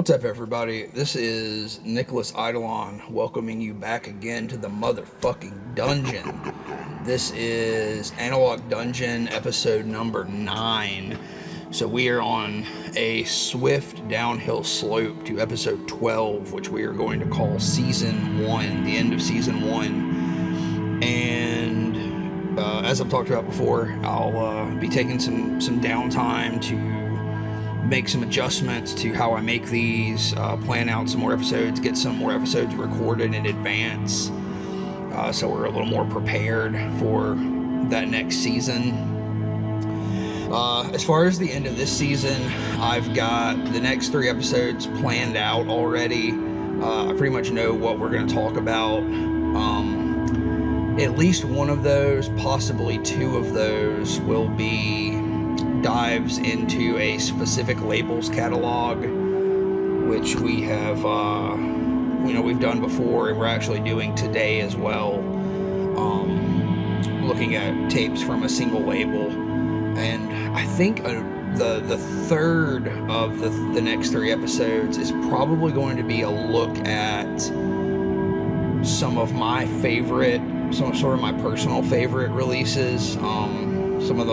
What's up, everybody? This is Eidolon welcoming you back again to the motherfucking dungeon. This is Analog Dungeon episode number 9. So we are on a swift downhill slope to episode 12, which we are going to call season 1, the end of season 1. And as I've talked about before, I'll be taking some downtime to make some adjustments to how I make these, plan out some more episodes, get some more episodes recorded in advance, so we're a little more prepared for that next season. As far as the end of this season, I've got the next 3 episodes planned out already. I pretty much know what we're going to talk about. At least one of those, possibly 2 of those, will be dives into a specific labels catalog, which we have, we've done before, and we're actually doing today as well, looking at tapes from a single label. And I think the third of the next 3 episodes is probably going to be a look at some of my my personal favorite releases, some of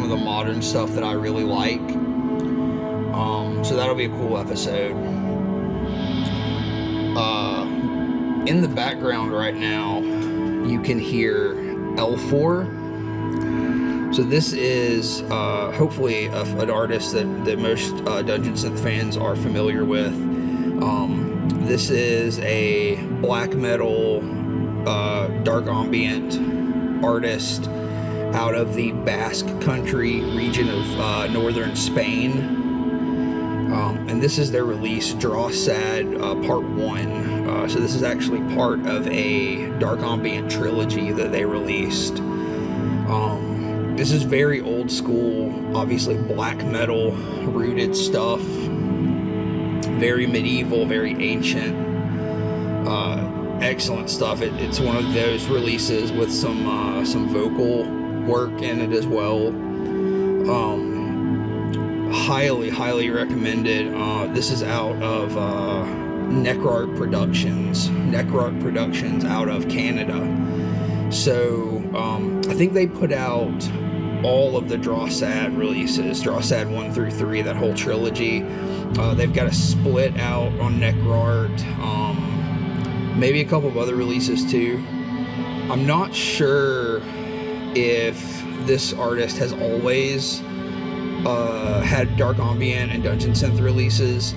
the modern stuff that I really like. So that'll be a cool episode. In the background right now, you can hear Elffor. So this is hopefully an artist that most Dungeon Synth fans are familiar with. This is a black metal, dark ambient artist out of the Basque Country region of northern Spain, and this is their release, Dra Sad Part 1. So this is actually part of a dark ambient trilogy that they released. This is very old school, obviously black metal rooted stuff, very medieval, very ancient, excellent stuff. It's one of those releases with some vocal work in it as well. Highly recommended. This is out of Necrart Productions out of Canada. So I think they put out all of the Dra Sad releases, Dra Sad 1 through 3, that whole trilogy. They've got a split out on Necrart, maybe a couple of other releases too. I'm not sure if this artist has always had dark ambient and dungeon synth releases.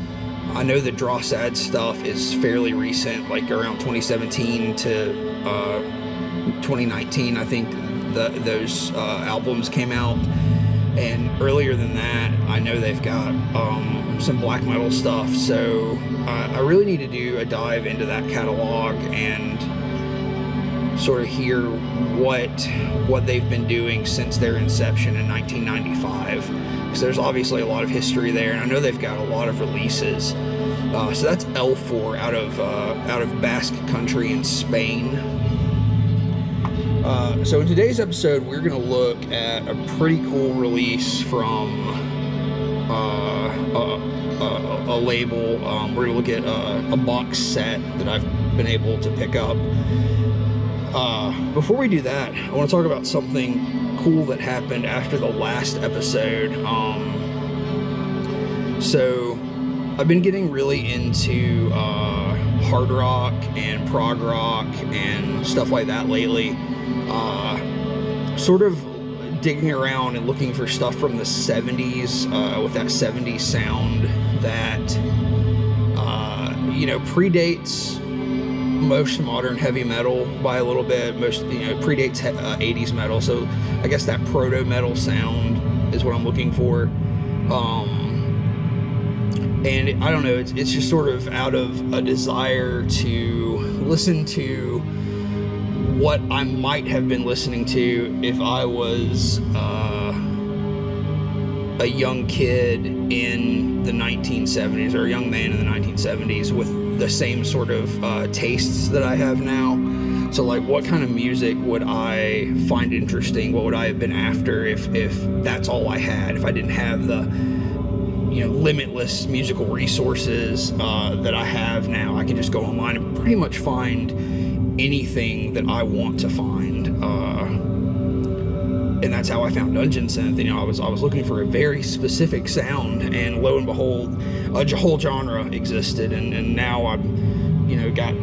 I know the Dra Sad stuff is fairly recent, like around 2017 to 2019, I think those albums came out. And earlier than that, I know they've got some black metal stuff. So I really need to do a dive into that catalog and sort of hear what they've been doing since their inception in 1995, because there's obviously a lot of history there, and I know they've got a lot of releases. So that's Elffor out of Basque Country in Spain. So in today's episode, we're going to look at a pretty cool release from a label. We're going to look at a box set that I've been able to pick up. Before we do that, I want to talk about something cool that happened after the last episode. So I've been getting really into hard rock and prog rock and stuff like that lately. Sort of digging around and looking for stuff from the 70s, with that 70s sound that predates most modern heavy metal by a little bit. Predates 80s metal, so I guess that proto metal sound is what I'm looking for. And I don't know, it's just sort of out of a desire to listen to what I might have been listening to if I was a young kid in the 1970s, or a young man in the 1970s with the same sort of tastes that I have now. So like, what kind of music would I find interesting? What would I have been after if that's all I had? If I didn't have the limitless musical resources that I have now. I can just go online and pretty much find anything that I want to find, and that's how I found Dungeon Synth. I was looking for a very specific sound, and lo and behold, a whole genre existed, and now I've got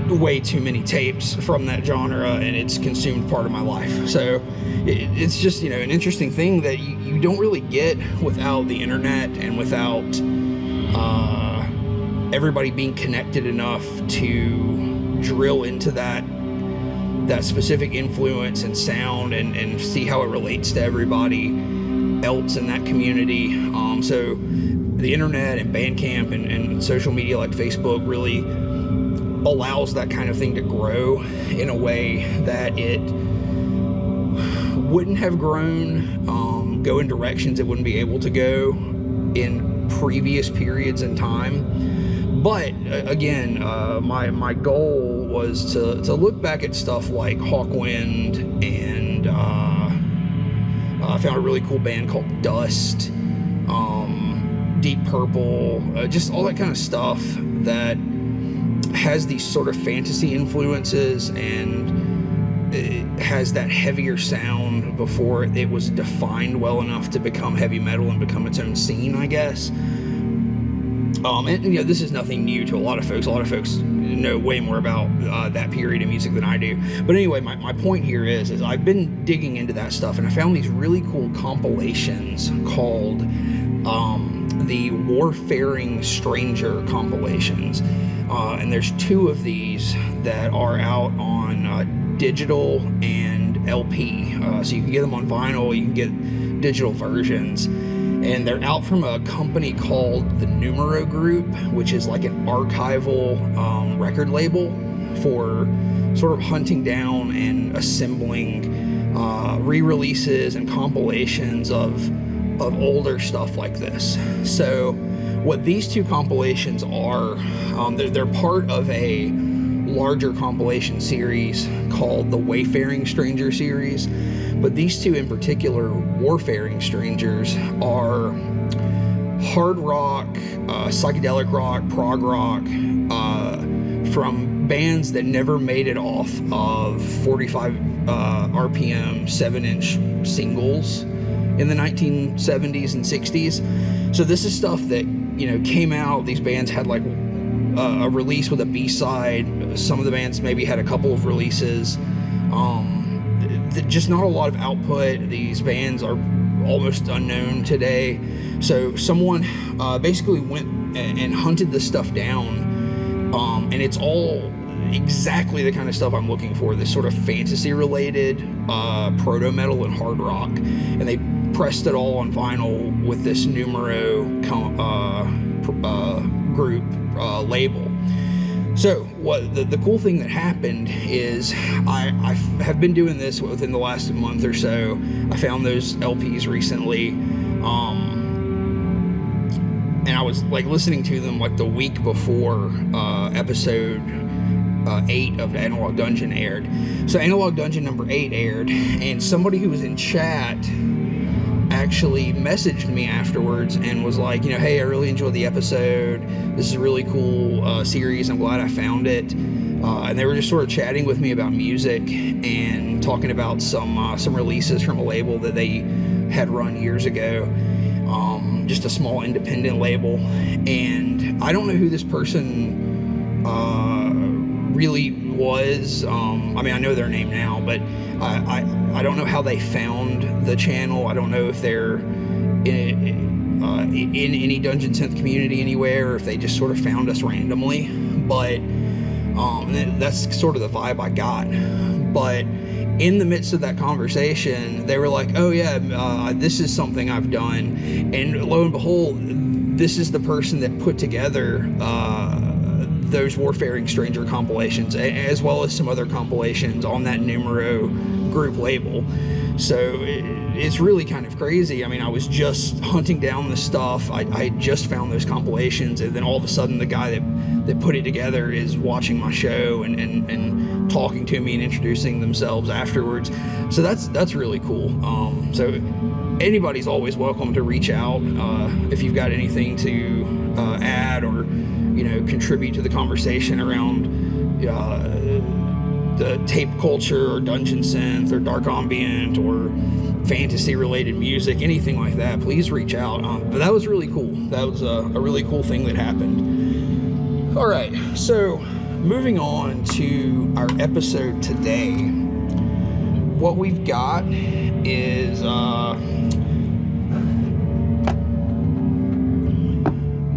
way too many tapes from that genre, and it's consumed part of my life. So it's just an interesting thing that you don't really get without the internet, and without everybody being connected enough to drill into that specific influence and sound, and see how it relates to everybody else in that community. So the internet and Bandcamp and social media like Facebook really allows that kind of thing to grow in a way that it wouldn't have grown, go in directions it wouldn't be able to go in previous periods in time. But again, my goal was to look back at stuff like Hawkwind, and I found a really cool band called Dust, Deep Purple, just all that kind of stuff that has these sort of fantasy influences, and it has that heavier sound before it was defined well enough to become heavy metal and become its own scene, I guess. And this is nothing new to a lot of folks. A lot of folks know way more about that period of music than I do. But anyway, my point here is I've been digging into that stuff, and I found these really cool compilations called the Warfaring Stranger compilations. And there's 2 of these that are out on digital and LP. So you can get them on vinyl, you can get digital versions. And they're out from a company called the Numero Group, which is like an archival record label for sort of hunting down and assembling re-releases and compilations of older stuff like this. So what these 2 compilations are, they're part of a larger compilation series called the Wayfaring Stranger series. But these 2 in particular, Warfaring Strangers, are hard rock, psychedelic rock, prog rock, from bands that never made it off of 45 RPM 7-inch singles in the 1970s and 60s. So this is stuff that came out. These bands had like a release with a B-side. Some of the bands maybe had a couple of releases. Just not a lot of output. These bands are almost unknown today. So someone basically went and hunted this stuff down, and it's all exactly the kind of stuff I'm looking for. This sort of fantasy-related proto-metal and hard rock, and they pressed it all on vinyl with this Numero group label. So what the cool thing that happened is I have been doing this within the last month or so. I found those LPs recently, and I was like listening to them like the week before episode 8 of Analog Dungeon aired. So Analog Dungeon number 8 aired, and somebody who was in chat actually messaged me afterwards and was like, hey, I really enjoyed the episode. This is a really cool series. I'm glad I found it. And they were just sort of chatting with me about music and talking about some releases from a label that they had run years ago. Just a small independent label. And I don't know who this person really was. I know their name now, but I don't know how they found the channel. I don't know if they're in any Dungeon Synth community anywhere, or if they just sort of found us randomly. But that's sort of the vibe I got. But in the midst of that conversation, they were like, oh yeah, this is something I've done. And lo and behold, this is the person that put together those Warfaring Stranger compilations, as well as some other compilations on that Numero group label. So it's really kind of crazy. I was just hunting down this stuff. I had just found those compilations, and then all of a sudden the guy that put it together is watching my show and talking to me and introducing themselves afterwards. So that's really cool. So anybody's always welcome to reach out if you've got anything to add or, you know, contribute to the conversation around the tape culture or dungeon synth or dark ambient or fantasy related music, anything like that. Please reach out. But that was really cool. That was a really cool thing that happened. All right, so moving on to our episode today. What we've got is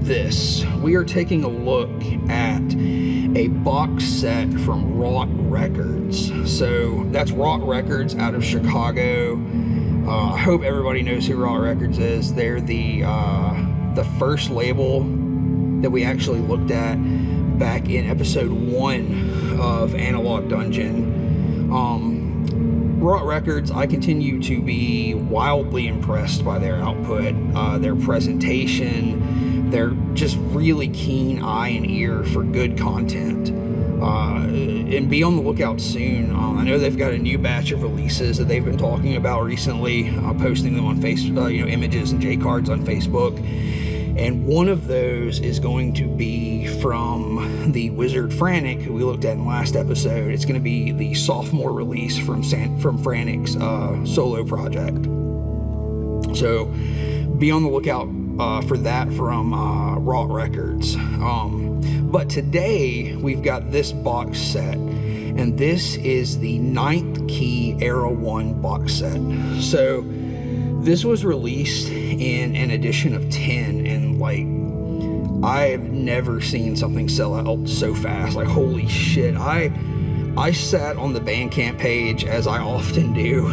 this. We are taking a look at a box set from Wrought Records. So that's Wrought Records out of Chicago. I hope everybody knows who Wrought Records is. They're the first label that we actually looked at back in episode 1 of Analog Dungeon. Wrought Records, I continue to be wildly impressed by their output, their presentation. They're just really keen eye and ear for good content. And be on the lookout soon. I know they've got a new batch of releases that they've been talking about recently, posting them on Facebook, you know, images and J-cards on Facebook. And one of those is going to be from the Wizard Frantic, who we looked at in the last episode. It's going to be the sophomore release from Frantic's solo project. So be on the lookout for that from Wrought Records. But today we've got this box set, and this is the 9th Key Era 1 box set. So this was released in an edition of 10, and like, I've never seen something sell out so fast. Like, holy shit. I sat on the Bandcamp page, as I often do,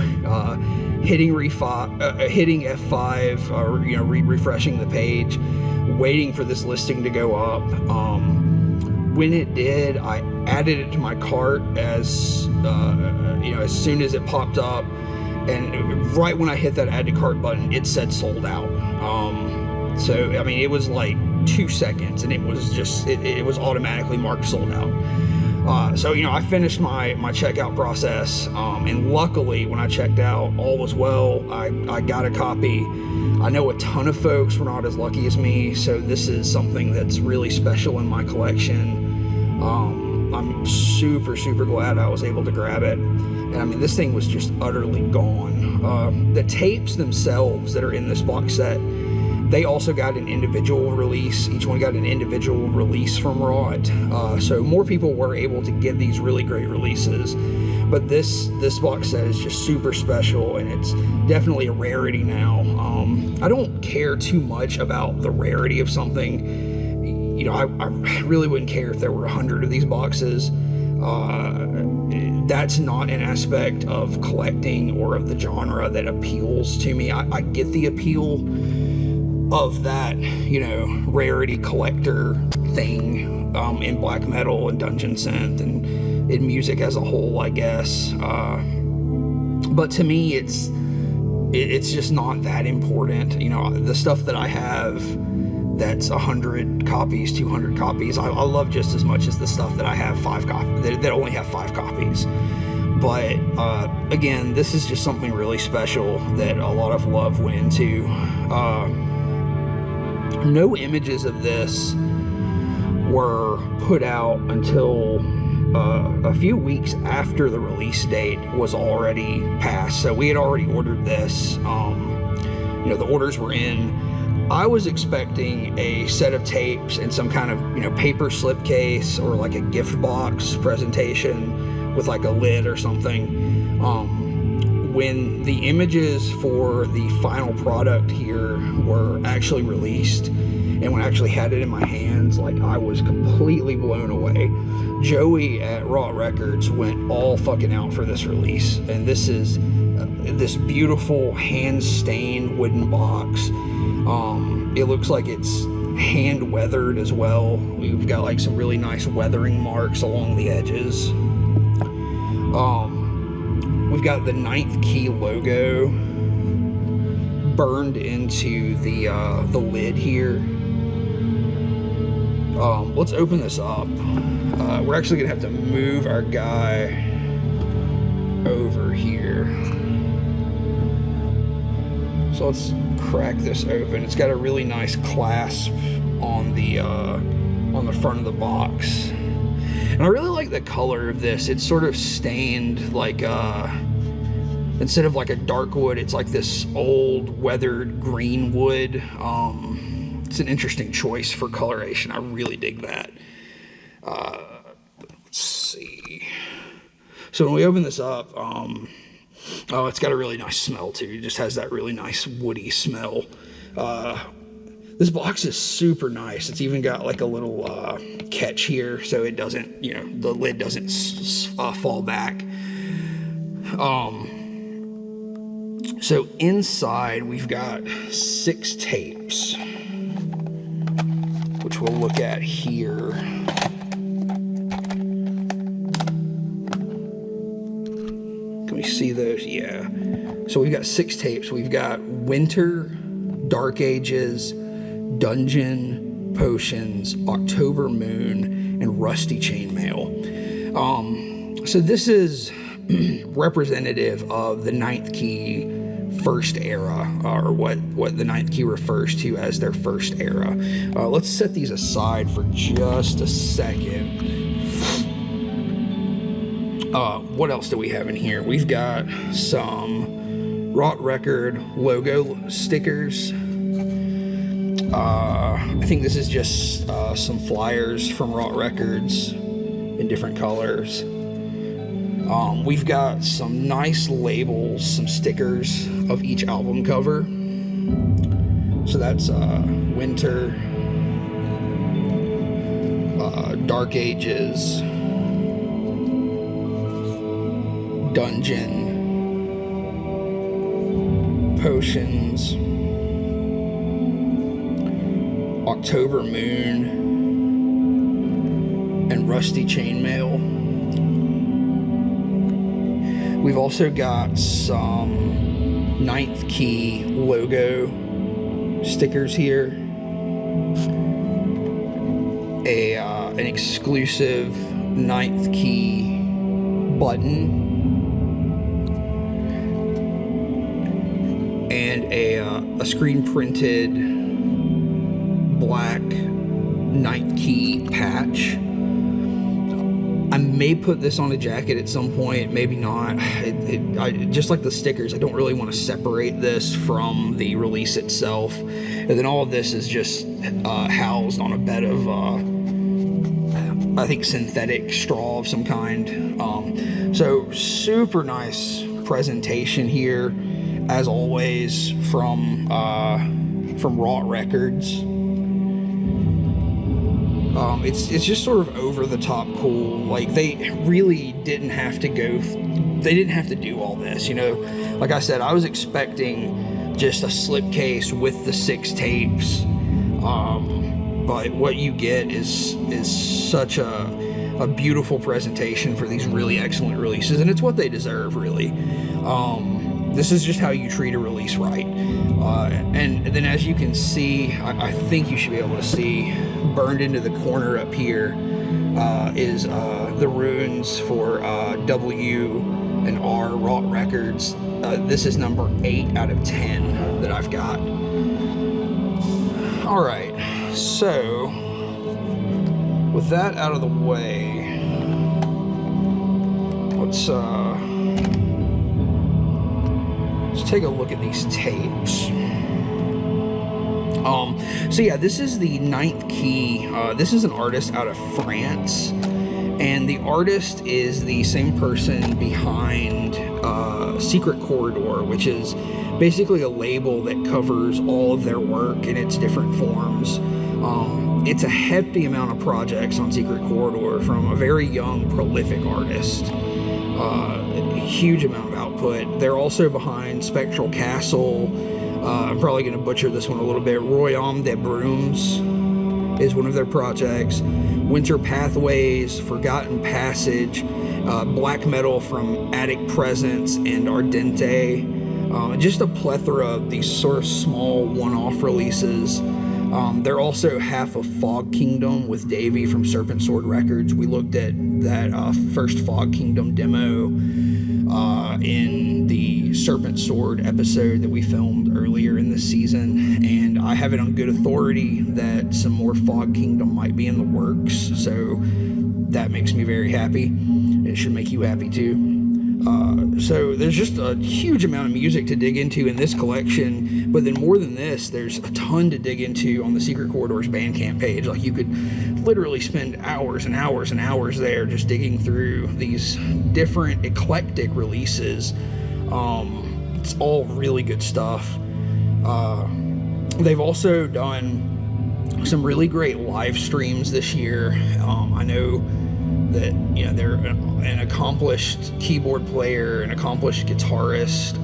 hitting F5, or, you know, refreshing the page, waiting for this listing to go up. When it did, I added it to my cart as you know, as soon as it popped up, and right when I hit that add to cart button, it said sold out. So I mean, it was like 2 seconds, and it was just it was automatically marked sold out. So, you know, I finished my checkout process, and luckily when I checked out, all was well. I got a copy. I know a ton of folks were not as lucky as me, so this is something that's really special in my collection. I'm super glad I was able to grab it. And I mean, this thing was just utterly gone. The tapes themselves that are in this box set, they also got an individual release. Each one got an individual release from Wrought. So more people were able to get these really great releases. But this box set is just super special, and it's definitely a rarity now. I don't care too much about the rarity of something. You know, I really wouldn't care if there were 100 of these boxes. That's not an aspect of collecting or of the genre that appeals to me. I get the appeal of that, you know, rarity collector thing in black metal and dungeon synth and in music as a whole, I guess. But to me, it's just not that important. You know, the stuff that I have that's 100 copies, 200 copies, I love just as much as the stuff that I have 5 copies, that only have 5 copies. But again, this is just something really special that a lot of love went into. No images of this were put out until a few weeks after the release date was already passed. So we had already ordered this. You know, the orders were in. I was expecting a set of tapes in some kind of, you know, paper slipcase or like a gift box presentation with like a lid or something. When the images for the final product here were actually released, and when I actually had it in my hands, like, I was completely blown away. Joey at Wrought Records went all fucking out for this release, and this is this beautiful hand-stained wooden box. It looks like it's hand weathered as well. We've got like some really nice weathering marks along the edges. We've got the 9th Key logo burned into the lid here. Let's open this up. We're actually gonna have to move our guy over here So let's crack this open. It's got a really nice clasp on the front of the box. And I really like the color of this. It's sort of stained like, instead of like a dark wood, it's like this old weathered green wood. It's an interesting choice for coloration. I really dig that. Let's see. So when we open this up, oh, it's got a really nice smell too. It just has that really nice woody smell. This box is super nice. It's even got like a little catch here, so it doesn't, you know, the lid doesn't fall back. So inside we've got 6 tapes, which we'll look at here. Can we see those? Yeah. So we've got 6 tapes. We've got Winter, Dark Ages, Dungeon, Potions, October Moon, and Rusty Chainmail. So this is representative of the 9th Key first era, or what the 9th Key refers to as their first era. Let's set these aside for just a second. What else do we have in here? We've got some Wrought record logo stickers. I think this is just some flyers from Wrought Records in different colors. We've got some nice labels, some stickers of each album cover. So that's Winter, Dark Ages, Dungeon, Potions, October Moon, and Rusty Chainmail. We've also got some 9th Key logo stickers here. An exclusive 9th Key button. And a screen printed black 9th Key patch. I may put this on a jacket at some point, maybe not. I just like the stickers, I don't really want to separate this from the release itself. And then all of this is just housed on a bed of, I think, synthetic straw of some kind. So super nice presentation here, as always, from Wrought Records. It's just sort of over the top cool. Like, they really didn't have to they didn't have to do all this, you know. Like I said, I was expecting just a slipcase with the 6 tapes, but what you get is such a beautiful presentation for these really excellent releases, and it's what they deserve, really. This is just how you treat a release right. And then, as you can see, I think you should be able to see, burned into the corner up here is the runes for W and R Wrought Records. This is number 8 out of 10 that I've got. All right, so with that out of the way, let's take a look at these tapes. So yeah, this is the 9th Key. This is an artist out of France, and the artist is the same person behind Secret Corridor, which is basically a label that covers all of their work in its different forms. It's a hefty amount of projects on Secret Corridor from a very young, prolific artist. A huge amount of output. They're also behind Spectral Castle. I'm probably going to butcher this one a little bit. Royaume des Brumes is one of their projects. Winter Pathways, Forgotten Passage, black metal from Attic Presence and Ardente. Just a plethora of these sort of small one-off releases. They're also half of Fog Kingdom with Davey from Serpent Sword Records. We looked at that first Fog Kingdom demo. in the Serpent Sword episode that we filmed earlier in this season, and I have it on good authority that some more Fog Kingdom might be in the works, so that makes me very happy. It should make you happy too. So there's just a huge amount of music to dig into in this collection, but then more than this, there's a ton to dig into on the Secret Corridors Bandcamp page. Like, you could literally spend hours and hours and hours there just digging through these different eclectic releases. It's all really good stuff. They've also done some really great live streams this year. I know that, you know, they're an accomplished keyboard player, an accomplished guitarist,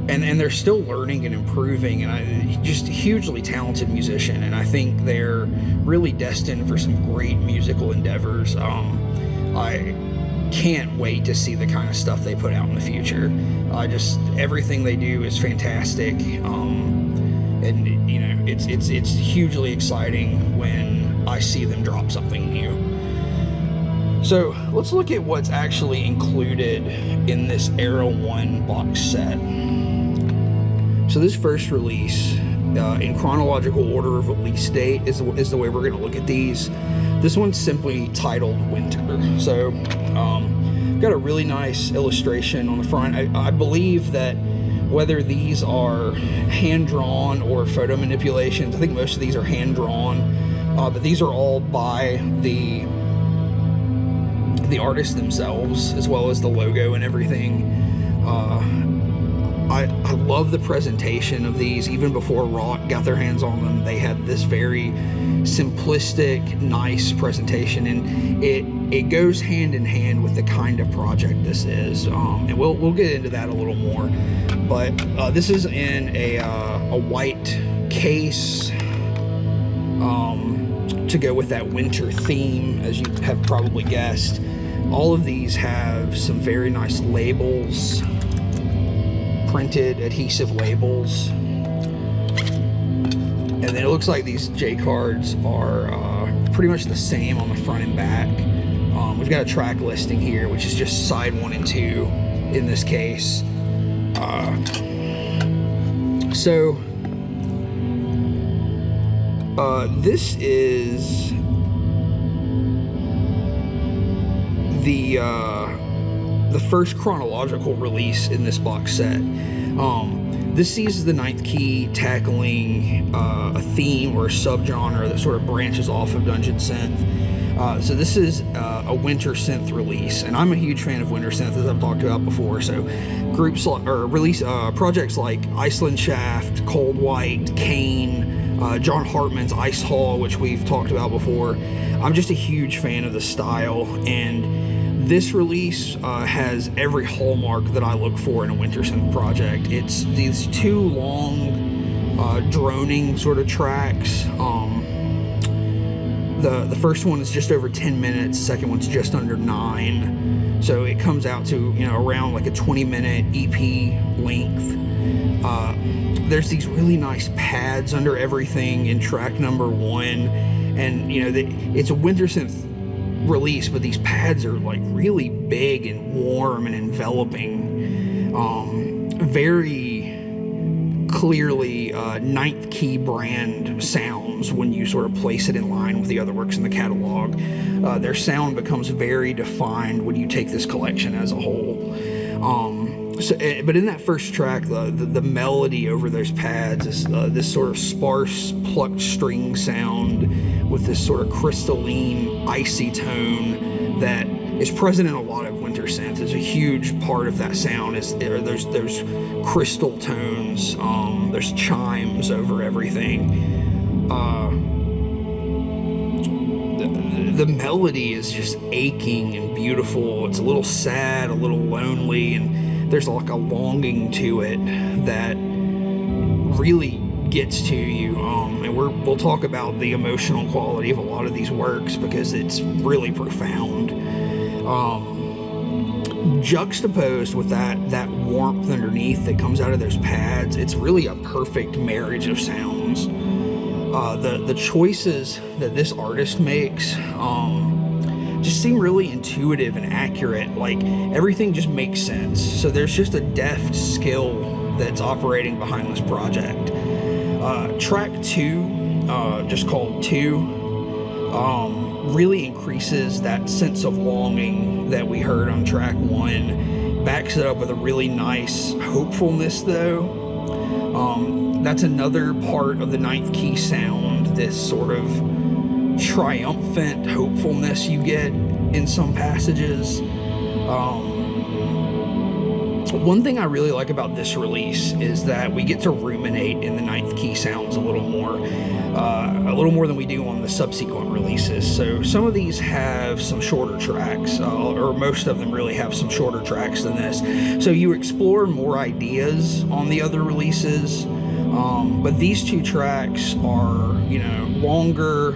and they're still learning and improving, and just a hugely talented musician, and I think they're really destined for some great musical endeavors. I can't wait to see the kind of stuff they put out in the future. Everything they do is fantastic, and you know, it's hugely exciting when I see them drop something new. So let's look at what's actually included in this Era 1 box set. So this first release, in chronological order of release date, is the way we're going to look at these. This one's simply titled Winter. So got a really nice illustration on the front. I believe that whether these are hand-drawn or photo manipulations, I think most of these are hand-drawn, but these are all by the artists themselves, as well as the logo and everything. I love the presentation of these. Even before Wrought got their hands on them, they had this very simplistic, nice presentation, and it goes hand in hand with the kind of project this is. And we'll get into that a little more. But this is in a white case, to go with that winter theme, as you have probably guessed. All of these have some very nice labels, printed adhesive labels, and then it looks like these J cards are pretty much the same on the front and back. We've got a track listing here, which is just side 1 and 2 in this case. This is the first chronological release in this box set. This sees the IXth Key tackling a theme or a subgenre that sort of branches off of Dungeon Synth. So this is a winter synth release, and I'm a huge fan of winter synth, as I've talked about before. So groups or release projects like Iceland Shaft, Cold White, Kane, John Hartman's Ice Hall, which we've talked about before. I'm just a huge fan of the style, and this release has every hallmark that I look for in a winter synth project. It's these 2 long, droning sort of tracks. The first one is just over 10 minutes. The second one's just under 9. So it comes out to, you know, around like a 20-minute EP length. There's these really nice pads under everything in track number 1, and you know, it's a winter synth release, but these pads are like really big and warm and enveloping. Very clearly IXth Key brand sounds when you sort of place it in line with the other works in the catalog. Their sound becomes very defined when you take this collection as a whole. But in that first track, the melody over those pads is this sort of sparse, plucked string sound with this sort of crystalline, icy tone that is present in a lot of winter synth. It's a huge part of that sound. There's crystal tones, there's chimes over everything. The melody is just aching and beautiful. It's a little sad, a little lonely, and there's like a longing to it that really gets to you. And we'll talk about the emotional quality of a lot of these works because it's really profound. Juxtaposed with that warmth underneath that comes out of those pads, it's really a perfect marriage of sounds. The choices that this artist makes just seem really intuitive and accurate. Like, everything just makes sense. So there's just a deft skill that's operating behind this project. Track 2, just called 2, really increases that sense of longing that we heard on track 1. Backs it up with a really nice hopefulness, though. That's another part of the 9th Key sound, this sort of triumphant hopefulness you get in some passages. One thing I really like about this release is that we get to ruminate in the 9th Key sounds a little more than we do on the subsequent releases. So some of these have some shorter tracks, or most of them really have some shorter tracks than this. So you explore more ideas on the other releases, but these 2 tracks are, you know, longer.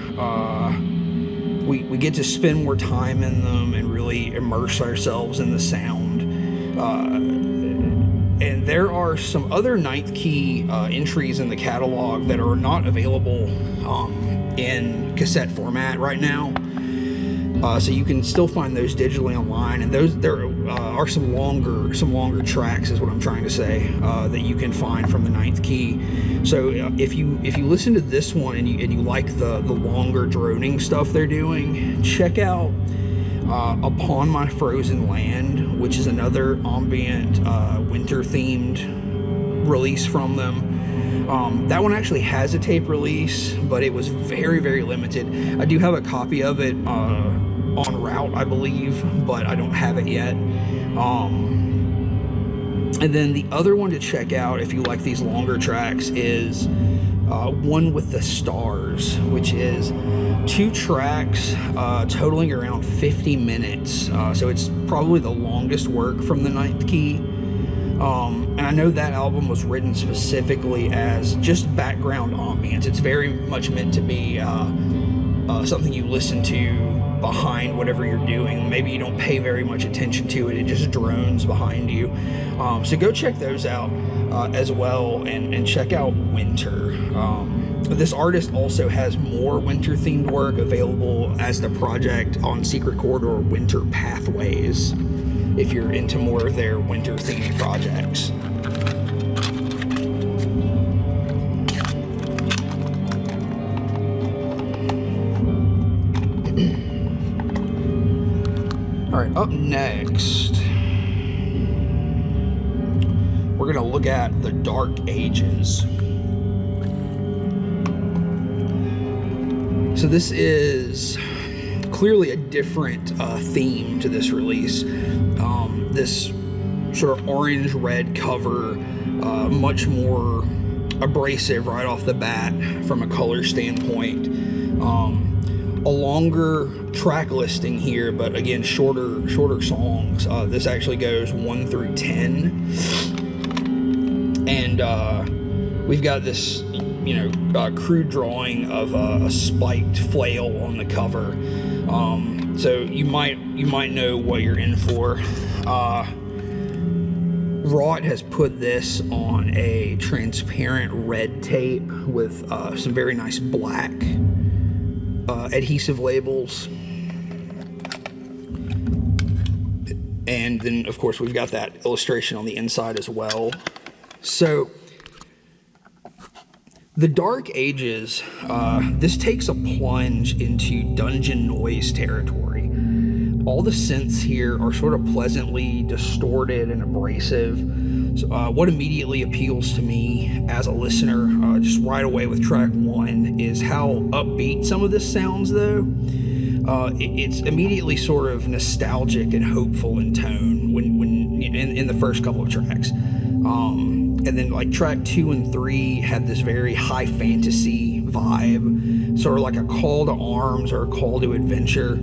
We get to spend more time in them and really immerse ourselves in the sound. And there are some other 9th Key entries in the catalog that are not available in cassette format right now. So you can still find those digitally online, and there are some longer tracks, is what I'm trying to say, that you can find from the 9th Key. So if you listen to this one and you like the longer droning stuff they're doing, check out Upon My Frozen Land, which is another ambient winter themed release from them. That one actually has a tape release, but it was very, very limited. I do have a copy of it on Wrought, I believe, but I don't have it yet. And then the other one to check out, if you like these longer tracks, is One with the Stars, which is 2 tracks totaling around 50 minutes. So it's probably the longest work from the 9th Key. And I know that album was written specifically as just background ambience. It's very much meant to be something you listen to behind whatever you're doing. Maybe you don't pay very much attention to it. It just drones behind you. So go check those out as well, and check out Winter. This artist also has more winter-themed work available as the project on Secret Corridor Winter Pathways, if you're into more of their winter-themed projects. Alright, up next, we're going to look at the Dark Ages. So this is clearly a different theme to this release. This sort of orange-red cover, much more abrasive right off the bat from a color standpoint. A longer track listing here, but again, shorter songs. This actually goes 1 through 10. And we've got this, crude drawing of a spiked flail on the cover. So you might know what you're in for. Wrought has put this on a transparent red tape with some very nice black adhesive labels. And then, of course, we've got that illustration on the inside as well. So the Dark Ages, this takes a plunge into dungeon noise territory. All the synths here are sort of pleasantly distorted and abrasive. So, what immediately appeals to me as a listener, just right away with track 1, is how upbeat some of this sounds, though. It's immediately sort of nostalgic and hopeful in tone when in the first couple of tracks. And then like track 2 and 3 had this very high fantasy vibe, sort of like a call to arms or a call to adventure.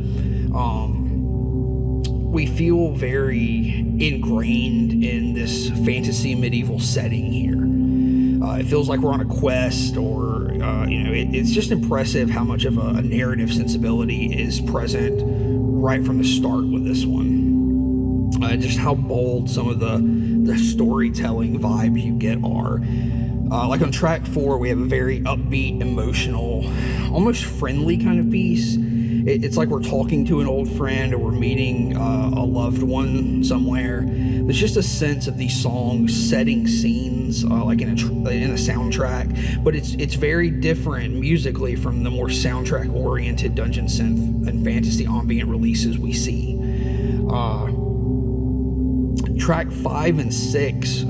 We feel very ingrained in this fantasy medieval setting here. It feels like we're on a quest, or it's just impressive how much of a narrative sensibility is present right from the start with this one. Just how bold some of the storytelling vibes you get are. Like on track 4, we have a very upbeat, emotional, almost friendly kind of piece. it's like we're talking to an old friend, or we're meeting a loved one somewhere. There's just a sense of these songs setting scenes, like in a soundtrack, but it's very different musically from the more soundtrack-oriented dungeon synth and fantasy ambient releases we see. Track 5 and 6,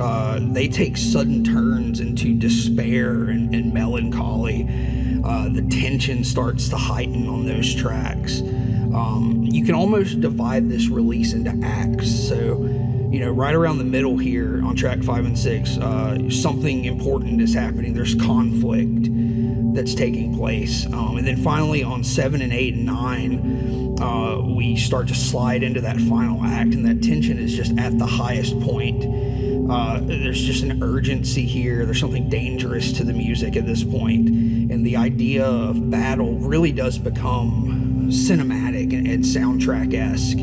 they take sudden turns into despair and melancholy. The tension starts to heighten on those tracks. You can almost divide this release into acts. So, you know, right around the middle here on track 5 and 6, something important is happening. There's conflict that's taking place. And then finally on 7 and 8 and 9, we start to slide into that final act, and that tension is just at the highest point. There's just an urgency here. There's something dangerous to the music at this point, and the idea of battle really does become cinematic and soundtrack-esque.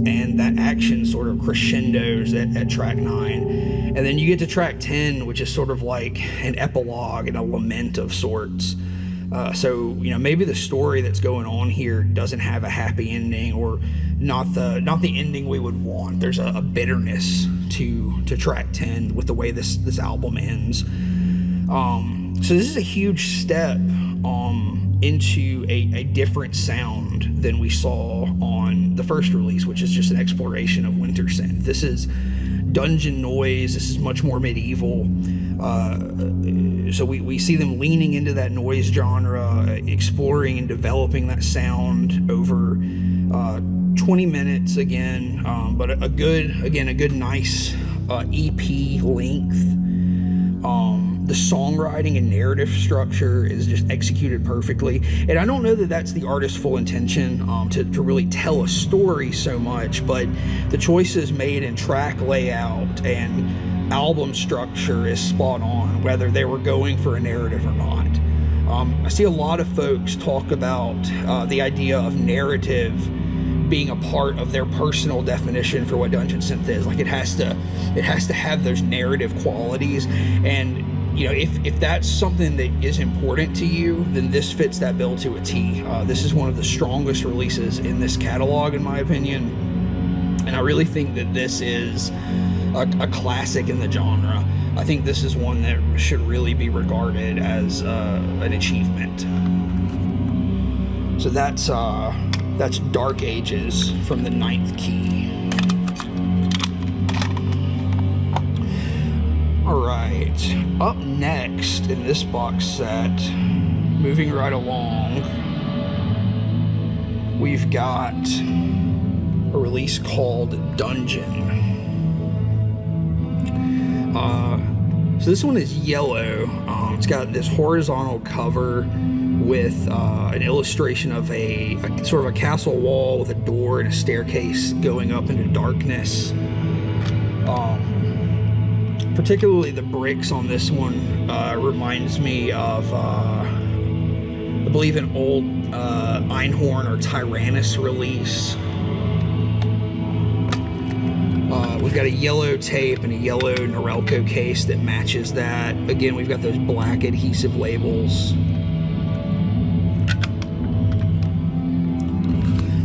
And that action sort of crescendos at track 9. And then you get to track 10, which is sort of like an epilogue and a lament of sorts. So, you know, maybe the story that's going on here doesn't have a happy ending, or not the ending we would want. There's a bitterness to track 10 with the way this album ends. So this is a huge step into a different sound than we saw on the first release, which is just an exploration of winter synth. This is dungeon noise. This is much more medieval. So we see them leaning into that noise genre, exploring and developing that sound over 20 minutes again, but a good nice EP length. The songwriting and narrative structure is just executed perfectly, and I don't know that that's the artist's full intention, to really tell a story so much, but the choices made in track layout and album structure is spot on, whether they were going for a narrative or not. I see a lot of folks talk about the idea of narrative being a part of their personal definition for what dungeon synth is. Like it has to have those narrative qualities, and you know, if that's something that is important to you, then this fits that bill to a T. This is one of the strongest releases in this catalog, in my opinion, and I really think that this is a classic in the genre. I think this is one that should really be regarded as an achievement. So that's Dark Ages from the 9th Key. Alright, up next in this box set, moving right along, we've got a release called Dungeon. So this one is yellow. It's got this horizontal cover with an illustration of a sort of a castle wall with a door and a staircase going up into darkness. Particularly the bricks on this one reminds me of, I believe, an old Einhorn or Tyrannus release. We've got a yellow tape and a yellow Norelco case that matches that. Again, we've got those black adhesive labels.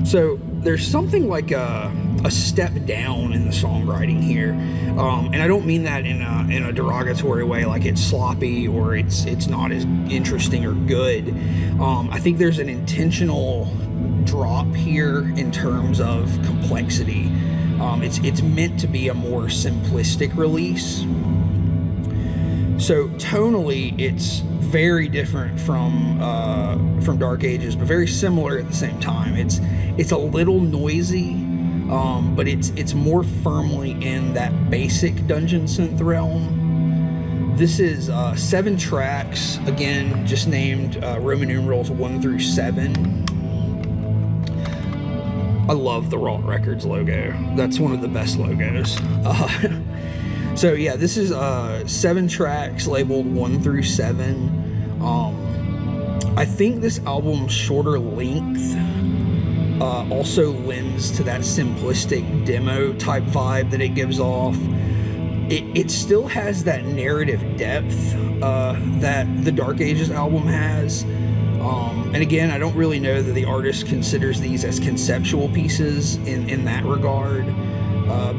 So there's something like a step down in the songwriting here, and I don't mean that in a derogatory way, like it's sloppy or it's not as interesting or good. I think there's an intentional drop here in terms of complexity. It's meant to be a more simplistic release. So tonally, it's very different from Dark Ages, but very similar at the same time. It's a little noisy, but it's more firmly in that basic dungeon synth realm. This is 7 tracks, again, just named Roman numerals 1 through 7. I love the Wrought Records logo. That's one of the best logos. So yeah, this is 7 tracks labeled 1 through 7. I think this album's shorter length also lends to that simplistic demo type vibe that it gives off. It still has that narrative depth that the Dark Ages album has, And again, I don't really know that the artist considers these as conceptual pieces in that regard.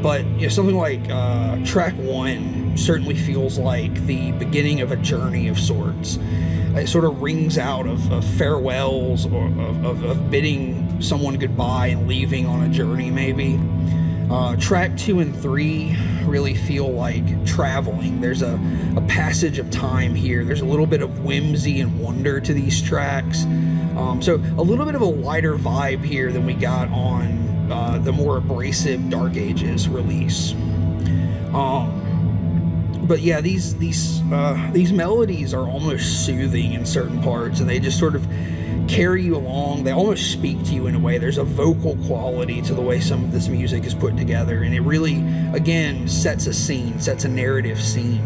But you know, something like track 1 certainly feels like the beginning of a journey of sorts. It sort of rings out of farewells, or of bidding someone goodbye and leaving on a journey, maybe. Track 2 and 3 really feel like traveling. There's a passage of time here. There's a little bit of whimsy and wonder to these tracks. So a little bit of a lighter vibe here than we got on the more abrasive Dark Ages release. But yeah, these melodies are almost soothing in certain parts, and they just sort of carry you along. They almost speak to you in a way. There's a vocal quality to the way some of this music is put together, and it really, again, sets a scene, sets a narrative scene.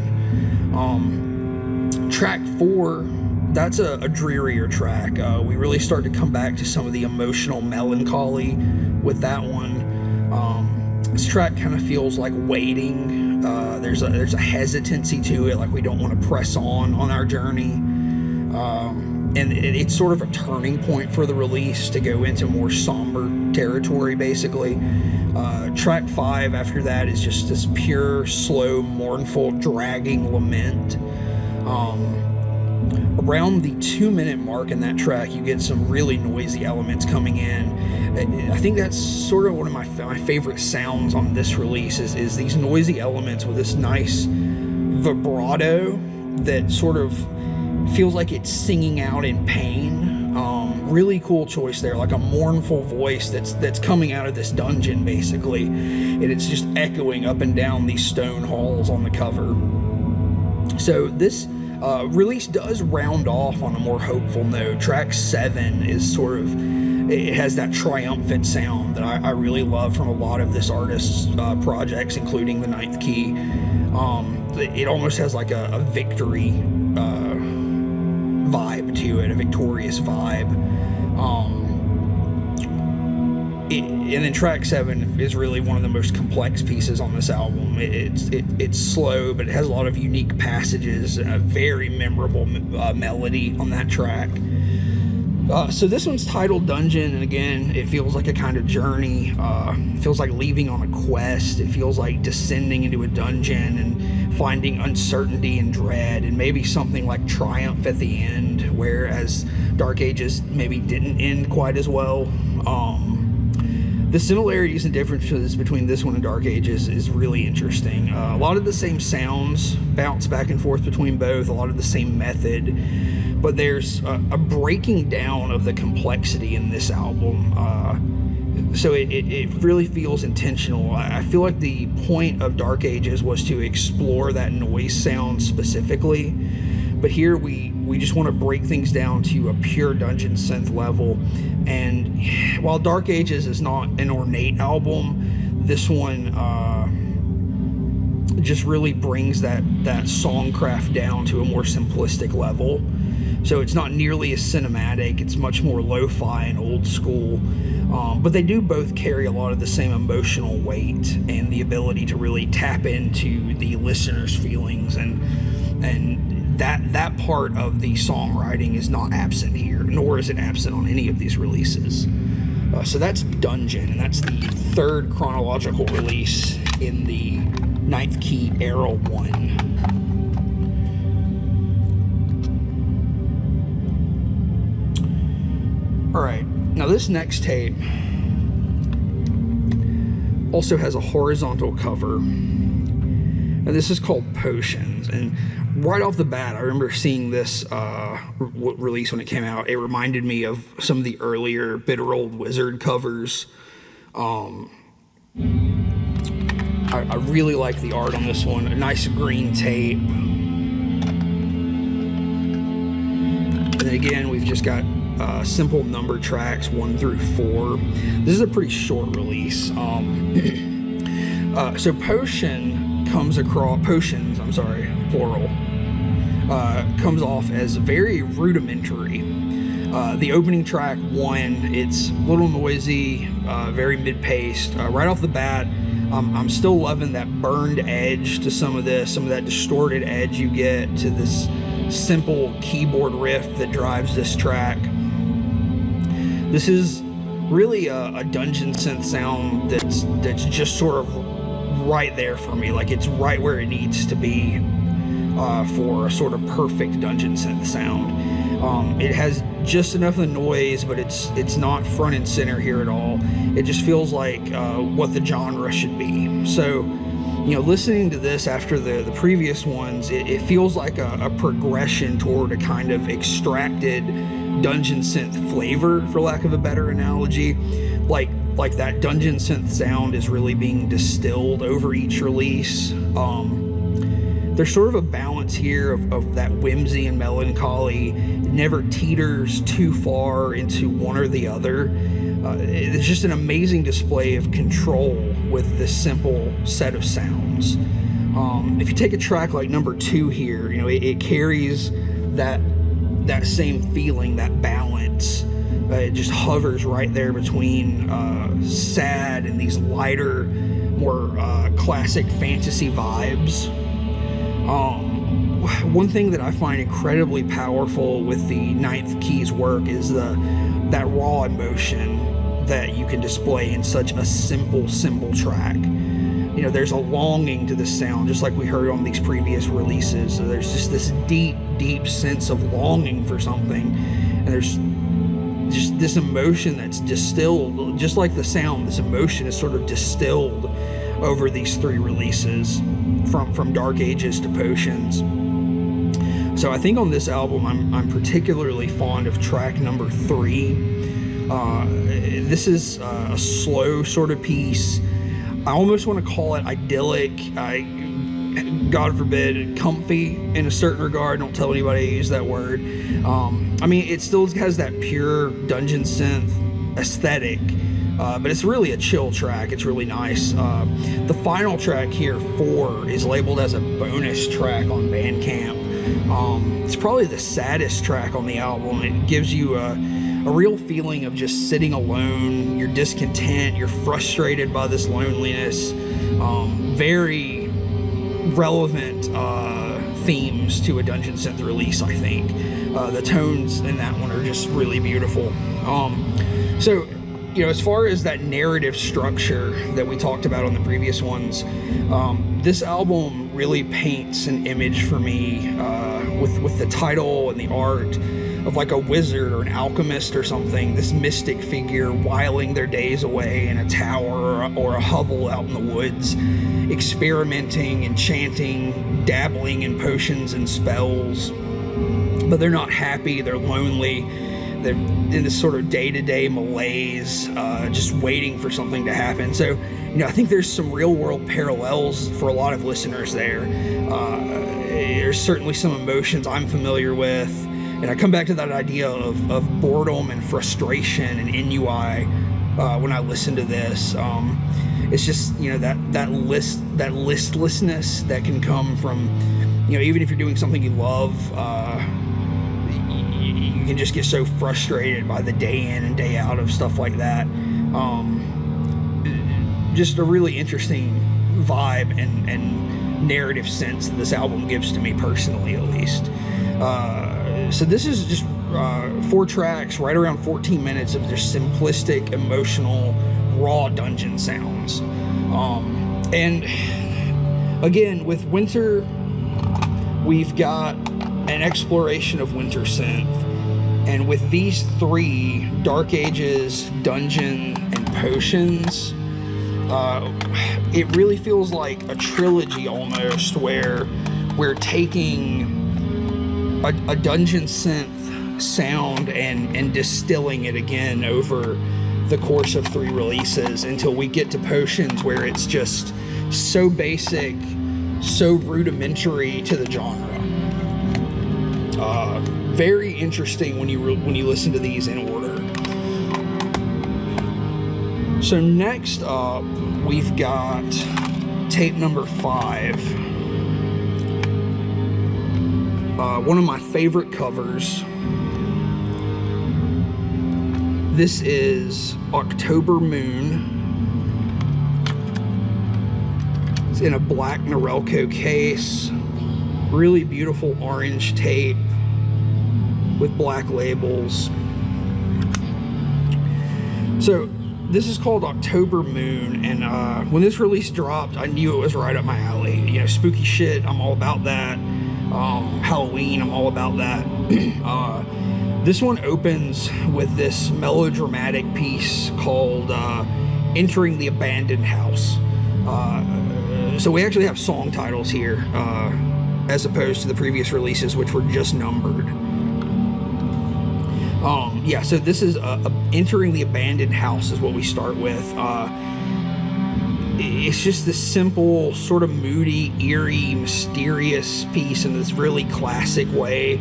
Track 4, that's a drearier track. We really start to come back to some of the emotional melancholy with that one. This track kind of feels like waiting. There's a hesitancy to it, like we don't want to press on our journey. And it's sort of a turning point for the release to go into more somber territory, basically. Track 5 after that is just this pure, slow, mournful, dragging lament. Around the 2-minute mark in that track, you get some really noisy elements coming in. I think that's sort of one of my favorite sounds on this release is these noisy elements with this nice vibrato that sort of feels like it's singing out in pain. Really cool choice there, like a mournful voice that's coming out of this dungeon, basically, and it's just echoing up and down these stone halls on the cover. So this release does round off on a more hopeful note. Track 7 is sort of, it has that triumphant sound that I really love from a lot of this artist's projects, including the IXth Key. It almost has like a victory vibe to it, a victorious vibe. And then track 7 is really one of the most complex pieces on this album. It's slow, but it has a lot of unique passages, a very memorable melody on that track. So this one's titled Dungeon, and again, it feels like a kind of journey. It feels like leaving on a quest. It feels like descending into a dungeon and finding uncertainty and dread, and maybe something like triumph at the end, whereas Dark Ages maybe didn't end quite as well. The similarities and differences between this one and Dark Ages is really interesting. A lot of the same sounds bounce back and forth between both, a lot of the same method, but there's a breaking down of the complexity in this album. So it really feels intentional. I feel like the point of Dark Ages was to explore that noise sound specifically, but here we just want to break things down to a pure dungeon synth level. And while Dark Ages is not an ornate album, this one just really brings that songcraft down to a more simplistic level. So it's not nearly as cinematic, it's much more lo-fi and old school. But they do both carry a lot of the same emotional weight and the ability to really tap into the listener's feelings, and that part of the songwriting is not absent here, nor is it absent on any of these releases. So that's Dungeon, and that's the 3rd chronological release in the IXth Key Era 1. Alright, now this next tape also has a horizontal cover, and this is called Potions. And right off the bat, I remember seeing this release when it came out. It reminded me of some of the earlier Bitter Old Wizard covers. I really like the art on this one. A nice green tape. And then again, we've just got simple number tracks 1 through 4. This is a pretty short release. So Potions, I'm sorry, plural, comes off as very rudimentary. The opening track 1, it's a little noisy, very mid-paced. Right off the bat, I'm still loving that burned edge to some of this, some of that distorted edge you get to this simple keyboard riff that drives this track. This is really a dungeon synth sound that's just sort of right there for me. Like, it's right where it needs to be for a sort of perfect dungeon synth sound. It has just enough of the noise, but it's not front and center here at all. It just feels like what the genre should be. So, you know, listening to this after the previous ones, it feels like a progression toward a kind of extracted dungeon synth flavor, for lack of a better analogy. Like that dungeon synth sound is really being distilled over each release. There's sort of a balance here of that whimsy and melancholy. It never teeters too far into one or the other. It's just an amazing display of control with this simple set of sounds. If you take a track like number 2 here, you know, it carries that same feeling, that balance. It just hovers right there between sad and these lighter, more classic fantasy vibes. One thing that I find incredibly powerful with the IXth Key's work is that raw emotion that you can display in such a simple track. You know, there's a longing to the sound, just like we heard on these previous releases. So there's just this deep sense of longing for something, and there's just this emotion that's distilled, just like the sound. This emotion is sort of distilled over these 3 releases, from Dark Ages to Potions. So I think on this album I'm particularly fond of track number 3. This is a slow sort of piece. I almost want to call it idyllic, God forbid, comfy in a certain regard. Don't tell anybody I use that word. I mean, it still has that pure dungeon synth aesthetic, but it's really a chill track. It's really nice. The final track here, 4, is labeled as a bonus track on Bandcamp. It's probably the saddest track on the album. It gives you a real feeling of just sitting alone. You're discontent, you're frustrated by this loneliness. Very relevant themes to a dungeon synth release, I think. The tones in that one are just really beautiful. So, you know, as far as that narrative structure that we talked about on the previous ones, this album really paints an image for me with the title and the art of like a wizard or an alchemist or something, this mystic figure whiling their days away in a tower or a hovel out in the woods, experimenting and chanting, dabbling in potions and spells. But they're not happy, they're lonely, they're in this sort of day-to-day malaise, just waiting for something to happen. So, you know, I think there's some real-world parallels for a lot of listeners there. There's certainly some emotions I'm familiar with, and I come back to that idea of boredom and frustration and ennui when I listen to this. It's just, you know, that listlessness that can come from, you know, even if you're doing something you love, you can just get so frustrated by the day in and day out of stuff like that. Just a really interesting vibe and narrative sense that this album gives to me personally, at least. So this is just 4 tracks, right around 14 minutes of just simplistic, emotional, raw dungeon sounds. And again, with Winter, we've got an exploration of winter synth. And with these 3, Dark Ages, Dungeon, and Potions, it really feels like a trilogy almost, where we're taking a dungeon synth sound and distilling it again over the course of 3 releases until we get to Potions, where it's just so basic, so rudimentary to the genre. Very interesting when you listen to these in order. So next up, we've got tape number 5. One of my favorite covers. This is October Moon. It's in a black Norelco case. Really beautiful orange tape with black labels. So this is called October Moon, and when this release dropped, I knew it was right up my alley. You know, spooky shit, I'm all about that. Halloween, I'm all about that. This one opens with this melodramatic piece called Entering the Abandoned House. So we actually have song titles here, as opposed to the previous releases, which were just numbered. Yeah, so this is Entering the Abandoned House is what we start with. It's just this simple, sort of moody, eerie, mysterious piece in this really classic way.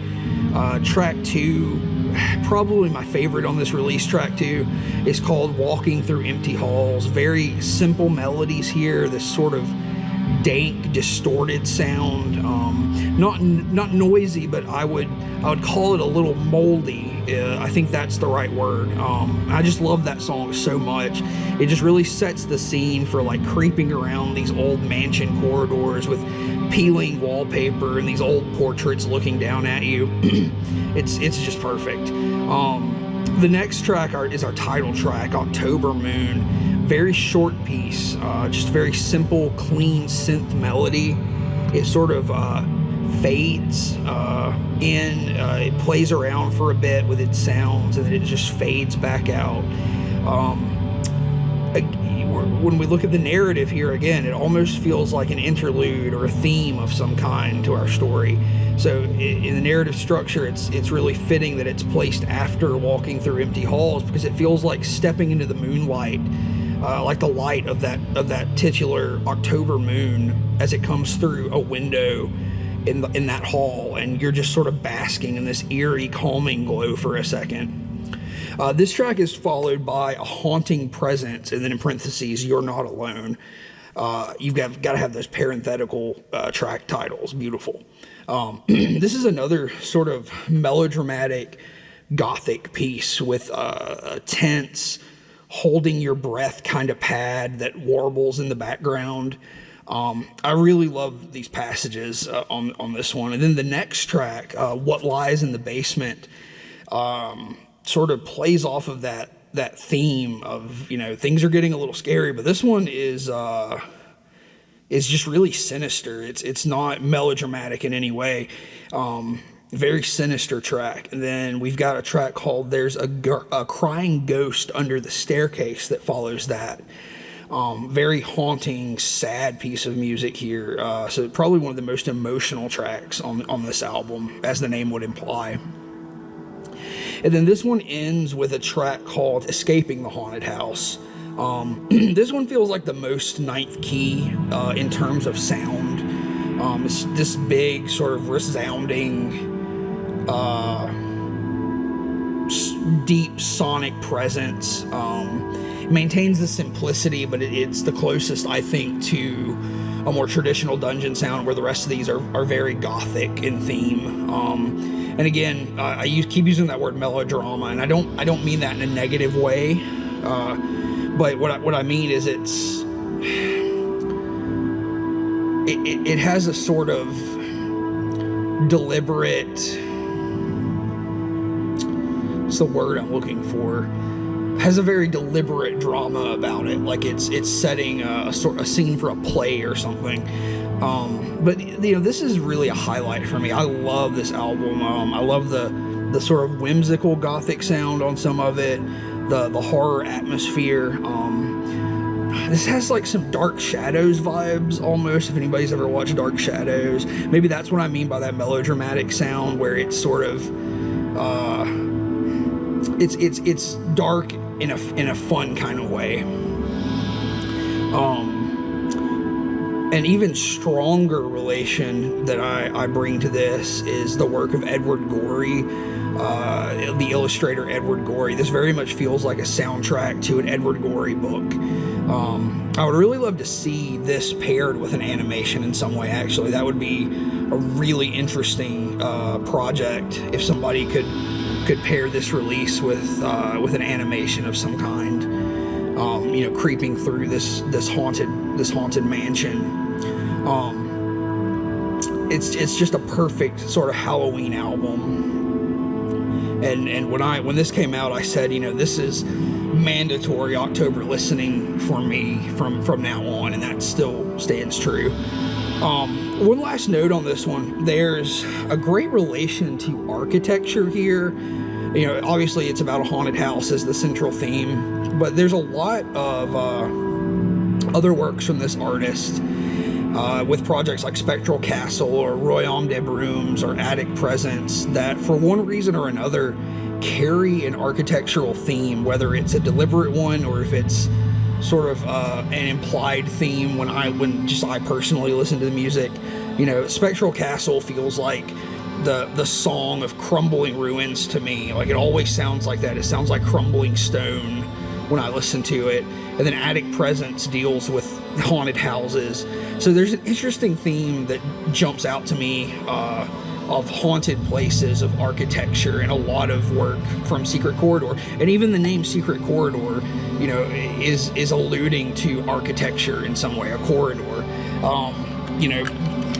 Track 2, probably my favorite on this release, track 2, is called Walking Through Empty Halls. Very simple melodies here, this sort of dank, distorted sound. Not noisy, but I would call it a little moldy. I think that's the right word. I just love that song so much. It just really sets the scene for like creeping around these old mansion corridors with peeling wallpaper and these old portraits looking down at you. It's just perfect. The next track is our title track, October Moon. Very short piece, just very simple, clean synth melody. It sort of fades it plays around for a bit with its sounds, and then it just fades back out. When we look at the narrative here again, it almost feels like an interlude or a theme of some kind to our story. So in the narrative structure, it's really fitting that it's placed after Walking Through Empty Halls, because it feels like stepping into the moonlight, like the light of that titular October moon as it comes through a window in that hall, and you're just sort of basking in this eerie, calming glow for a second. This track is followed by A Haunting Presence, and then in parentheses, You're Not Alone. You've got to have those parenthetical track titles. Beautiful. This is another sort of melodramatic, gothic piece with a tense, holding your breath kind of pad that warbles in the background. I really love these passages on this one. And then the next track, What Lies in the Basement, sort of plays off of that theme of, you know, things are getting a little scary, but this one is just really sinister. It's not melodramatic in any way. Very sinister track. And then we've got a track called There's a Crying Ghost Under the Staircase that follows that. Very haunting, sad piece of music here. So probably one of the most emotional tracks on this album, as the name would imply. And then this one ends with a track called Escaping the Haunted House. This one feels like the most IXth Key in terms of sound. It's this big, sort of resounding, deep sonic presence. It maintains the simplicity, but it's the closest, I think, to a more traditional dungeon sound, where the rest of these are very gothic in theme. And again, I keep using that word melodrama, and I don't mean that in a negative way. But what I mean is it has a sort of deliberate, what's the word I'm looking for? Has a very deliberate drama about it, like it's setting a scene for a play or something. But you know, this is really a highlight for me. I love this album. I love the sort of whimsical gothic sound on some of it, the horror atmosphere. This has like some Dark Shadows vibes almost, if anybody's ever watched Dark Shadows. Maybe that's what I mean by that melodramatic sound, where it's sort of it's dark in a fun kind of way. An even stronger relation that I bring to this is the work of Edward Gory, the illustrator Edward Gory. This very much feels like a soundtrack to an Edward Gory book. I would really love to see this paired with an animation in some way, actually. That would be a really interesting project if somebody could pair this release with an animation of some kind. You know, creeping through this haunted mansion. it's just a perfect sort of Halloween album. And when this came out, I said, you know, this is mandatory October listening for me from now on, and that still stands true. One last note on this one: there's a great relation to architecture here. You know, obviously it's about a haunted house as the central theme, but there's a lot of other works from this artist with projects like Spectral Castle or Royaume des Brumes or Attic Presence that, for one reason or another, carry an architectural theme, whether it's a deliberate one or if it's sort of an implied theme when I personally listen to the music. You know, Spectral Castle feels like the song of crumbling ruins to me. Like, it always sounds like that. It sounds like crumbling stone when I listen to it. And then Attic Presence deals with haunted houses. So there's an interesting theme that jumps out to me of haunted places, of architecture, and a lot of work from Secret Corridor. And even the name Secret Corridor, you know, is alluding to architecture in some way, a corridor. You know,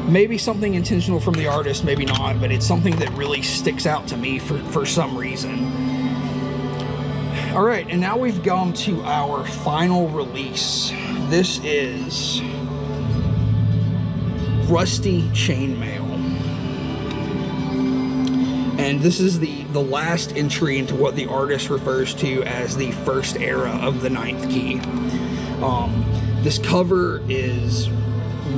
maybe something intentional from the artist, maybe not, but it's something that really sticks out to me for some reason. All right, and now we've come to our final release. This is Rusty Chainmail. And this is the last entry into what the artist refers to as the first era of the IXth Key. This cover is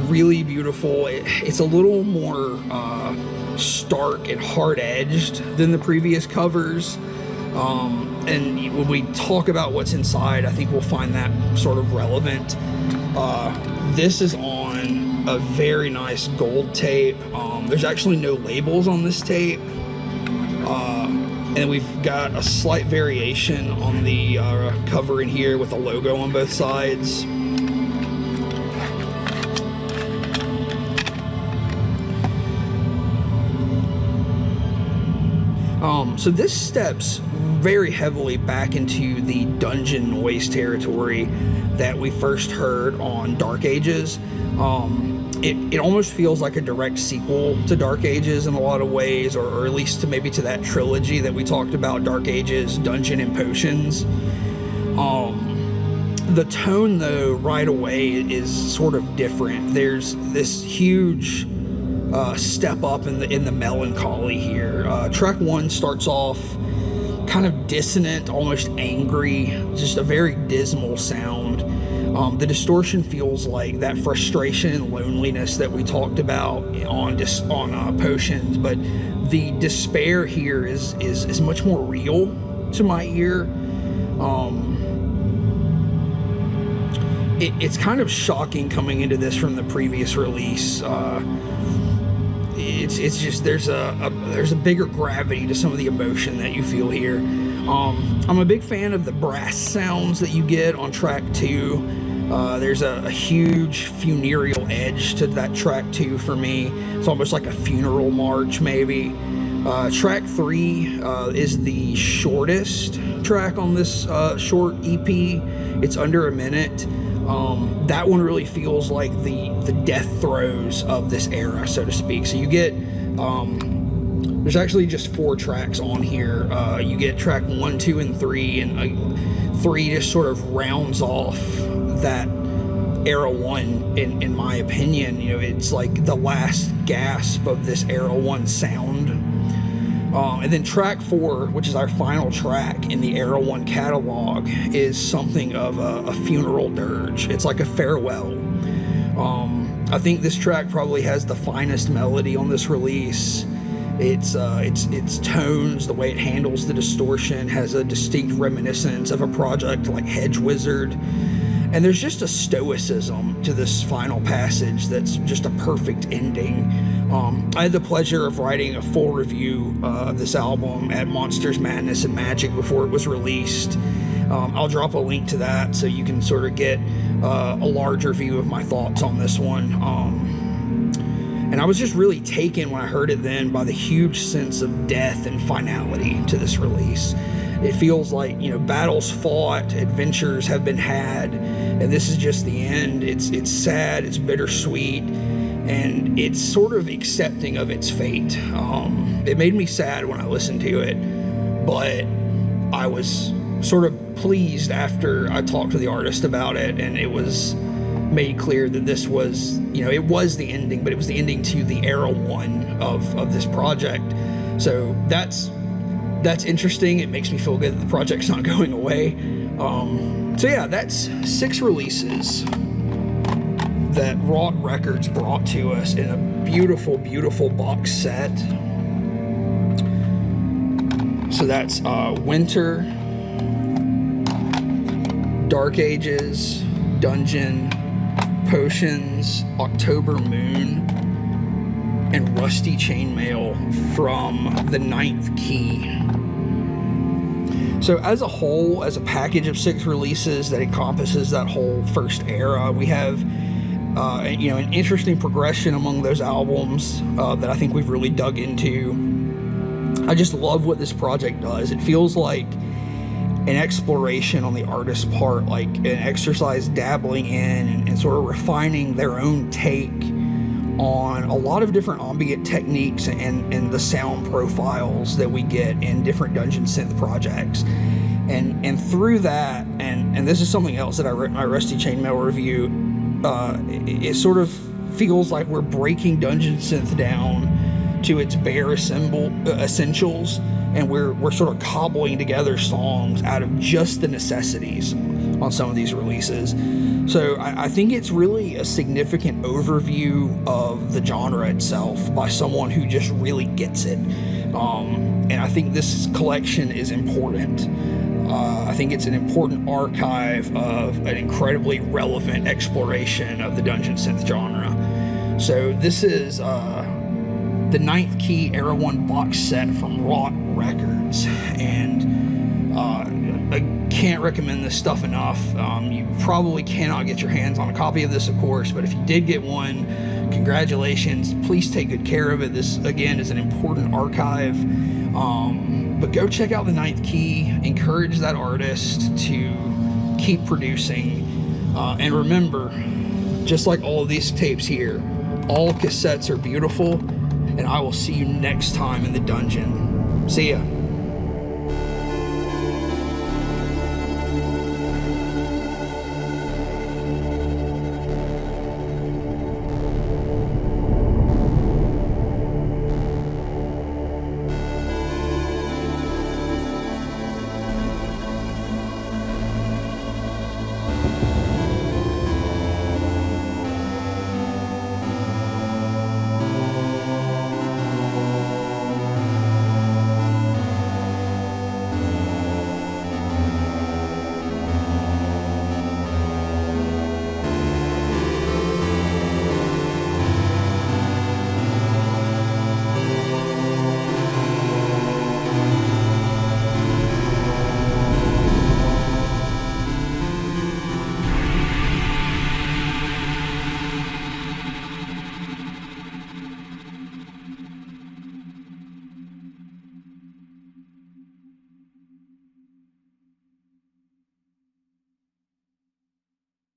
really beautiful. It's a little more stark and hard-edged than the previous covers. And when we talk about what's inside, I think we'll find that sort of relevant. This is on a very nice gold tape. There's actually no labels on this tape. And we've got a slight variation on the cover in here with a logo on both sides. So this steps very heavily back into the dungeon noise territory that we first heard on Dark Ages. It almost feels like a direct sequel to Dark Ages in a lot of ways, or at least to maybe to that trilogy that we talked about, Dark Ages, Dungeon, and Potions. The tone, though, right away is sort of different. There's this huge step up in the melancholy here. Track 1 starts off kind of dissonant, almost angry, just a very dismal sound. The distortion feels like that frustration and loneliness that we talked about on Potions, but the despair here is much more real to my ear. It's kind of shocking coming into this from the previous release. It's just there's a bigger gravity to some of the emotion that you feel here. I'm a big fan of the brass sounds that you get on track 2. There's a huge funereal edge to that track 2 for me. It's almost like a funeral march, maybe. Track 3 is the shortest track on this short EP. It's under a minute. That one really feels like the death throes of this era, so to speak. So you get, there's actually just 4 tracks on here. You get track 1, 2, and 3, and 3 just sort of rounds off that era 1, in my opinion. You know, it's like the last gasp of this era 1 sound. And then track 4, which is our final track in the Era 1 catalog, is something of a funeral dirge. It's like a farewell. I think this track probably has the finest melody on this release. Its tones, the way it handles the distortion, has a distinct reminiscence of a project like Hedge Wizard. And there's just a stoicism to this final passage that's just a perfect ending. I had the pleasure of writing a full review of this album at Monsters, Madness, and Magic before it was released. I'll drop a link to that so you can sort of get a larger view of my thoughts on this one. And I was just really taken when I heard it then by the huge sense of death and finality to this release. It feels like, you know, battles fought, adventures have been had, and this is just the end. It's sad, it's bittersweet, and it's sort of accepting of its fate. It made me sad when I listened to it, but I was sort of pleased after I talked to the artist about it, and it was made clear that this was, you know, it was the ending, but it was the ending to the era 1 of this project. So that's interesting. It makes me feel good that the project's not going away. So yeah, that's 6 releases that Wrought Records brought to us in a beautiful, beautiful box set. So that's Winter, Dark Ages, Dungeon, Potions, October Moon, and Rusty Chainmail from the 9th Key. So as a whole, as a package of 6 releases that encompasses that whole first era, we have you know, an interesting progression among those albums that I think we've really dug into. I just love what this project does. It feels like an exploration on the artist's part, like an exercise dabbling in and sort of refining their own take on a lot of different ambient techniques and the sound profiles that we get in different dungeon synth projects. And through that, and this is something else that I wrote in my Rusty Chainmail review, it sort of feels like we're breaking dungeon synth down to its bare essentials, and we're sort of cobbling together songs out of just the necessities on some of these releases. So I think it's really a significant overview of the genre itself by someone who just really gets it. And I think this collection is important. I think it's an important archive of an incredibly relevant exploration of the dungeon synth genre. So this is the 9th Key Era 1 box set from Wrought Records, and I can't recommend this stuff enough. You probably cannot get your hands on a copy of this, of course, but if you did get one, congratulations. Please take good care of it. This, again, is an important archive. But go check out the 9th Key. Encourage that artist to keep producing. And remember, just like all of these tapes here, all cassettes are beautiful, and I will see you next time in the dungeon. See ya.